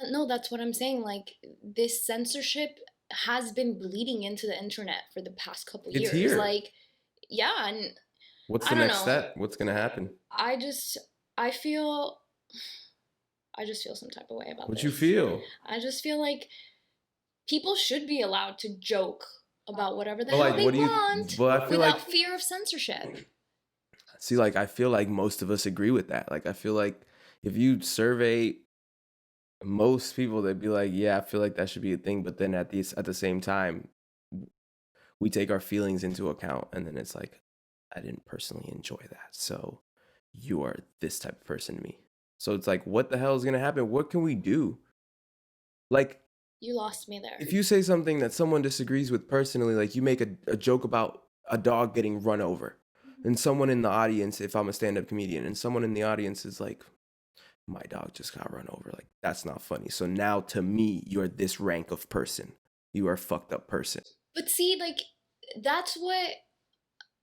No, that's what I'm saying. Like, this censorship has been bleeding into the internet for the past couple It's years. here. Like, yeah, and What's I the don't next know. step? What's gonna happen? I just I feel I just feel some type of way about What you this. feel? I just feel like people should be allowed to joke about whatever the But hell like, they what do you? want But I feel without like, fear of censorship. see, like, I feel like most of us agree with that. Like, I feel like if you survey most people, they'd be like, yeah, I feel like that should be a thing. But then at the same time, we take our feelings into account, and then it's like, I didn't personally enjoy that, so you are this type of person to me. So it's like, what the hell is gonna happen? What can we do? Like, You lost me there. if you say something that someone disagrees with personally, like you make a joke about a dog getting run over, and someone in the audience, if I'm a stand-up comedian, and someone in the audience is like, my dog just got run over, like that's not funny. So now to me, you're this rank of person. You are a fucked up person. But see, like, that's what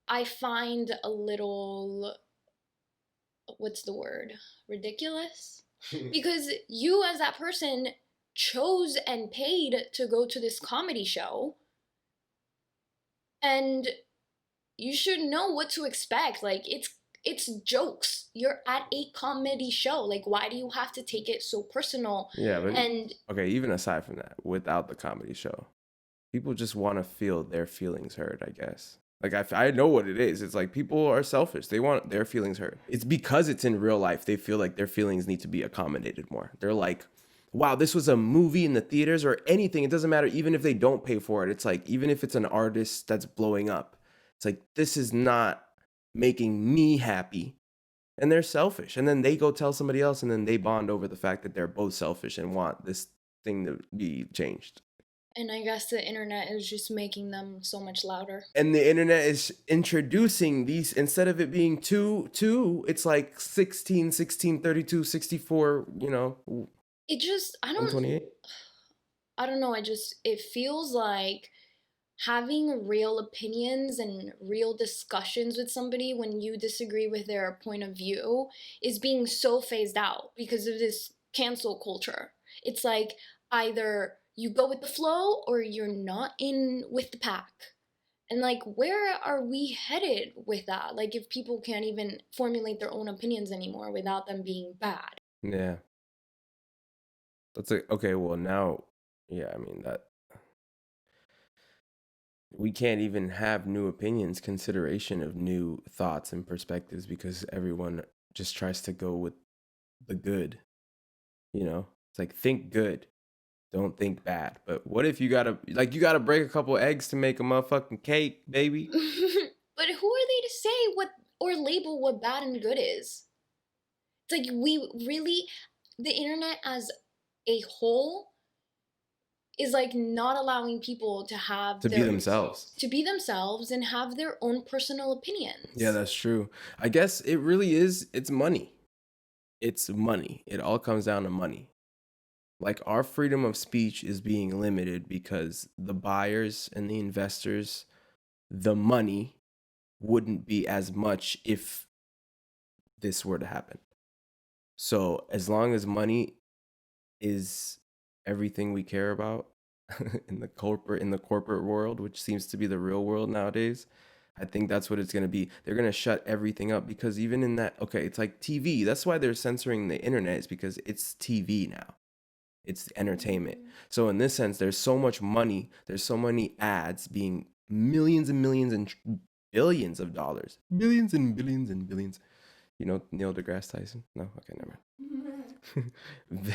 I find a little, what's the word? Ridiculous? Because you, as that person, chose and paid to go to this comedy show, and you should know what to expect. Like, it's jokes. You're at a comedy show. Like, why do you have to take it so personal? Yeah, but And okay, even aside from that, without the comedy show, people just want to feel their feelings heard, I guess. Like, I know what it is. It's like people are selfish. They want their feelings heard. It's because it's in real life. They feel like their feelings need to be accommodated more. They're like, wow, this was a movie in the theaters or anything. It doesn't matter. Even if they don't pay for it, it's like, even if it's an artist that's blowing up, it's like, this is not making me happy. And they're selfish. And then they go tell somebody else, and then they bond over the fact that they're both selfish and want this thing to be changed. I guess the internet is just making them so much louder. And the internet is introducing these, instead of it being two, it's like 16, 16, 32, 64. It just One 28. I don't know, it feels like having real opinions and real discussions with somebody when you disagree with their point of view is being so phased out because of this cancel culture. It's like either you go with the flow or you're not in with the pack. And like, where are we headed with that? Like, if people can't even formulate their own opinions anymore without them being bad. Yeah. That's like, okay, well now, yeah, I mean that we can't even have new opinions, consideration of new thoughts and perspectives because everyone just tries to go with the good, you know? It's like think good, don't think bad. But what if you gotta break a couple eggs to make a motherfucking cake, baby? But who are they to say what or label what bad and good is? It's like we really, the internet as a whole is like not allowing people to have To be their themselves. to be themselves and have their own personal Yeah, opinions. that's true. I guess it really is, it's money. It's money. It all comes down to money. Like our freedom of speech is being limited because the buyers and the investors, the money wouldn't be as much if this were to happen. So as long as money is everything we care about in the corporate world, which seems to be the real world nowadays, I think that's what it's going to be. They're going to shut everything up because even in that, okay, it's like TV. That's why they're censoring the internet, is because it's TV now. It's entertainment. So in this sense, there's so much money. There's so many ads being millions and millions and billions of dollars, billions and billions and billions. You know Neil deGrasse Tyson? No, okay, never mind.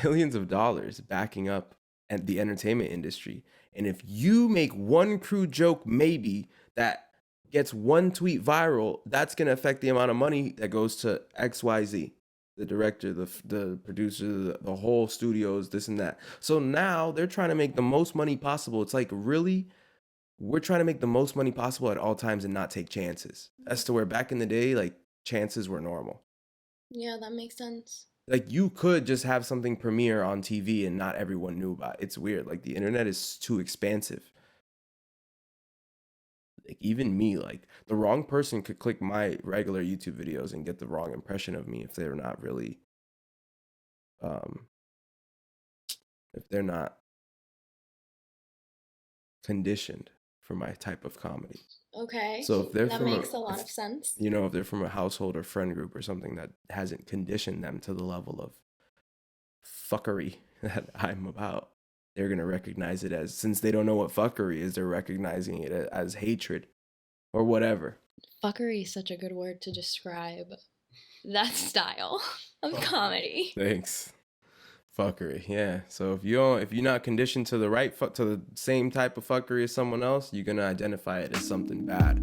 Billions of dollars backing up at the entertainment industry. And if you make one crude joke, maybe that gets one tweet viral, that's gonna affect the amount of money that goes to XYZ, the director, the producer, the whole studios, this and that. So now they're trying to make the most money possible. It's like, really, we're trying to make the most money possible at all times and not take chances. As to where back in the day, like chances were normal. Yeah, that makes sense. Like you could just have something premiere on TV and not everyone knew about it. It's weird. Like the internet is too expansive. Like even me, like the wrong person could click my regular YouTube videos and get the wrong impression of me if they're not really um if they're not conditioned for my type of comedy. Okay. So if they're That from makes a lot of sense. if they're from a household or friend group or something that hasn't conditioned them to the level of fuckery that I'm about, they're going to recognize it as, since they don't know what fuckery is, they're recognizing it as hatred or whatever. Fuckery is such a good word to describe that style of comedy. Thanks. Fuckery, yeah. So if you're not conditioned to the same type of fuckery as someone else, you're gonna identify it as something bad.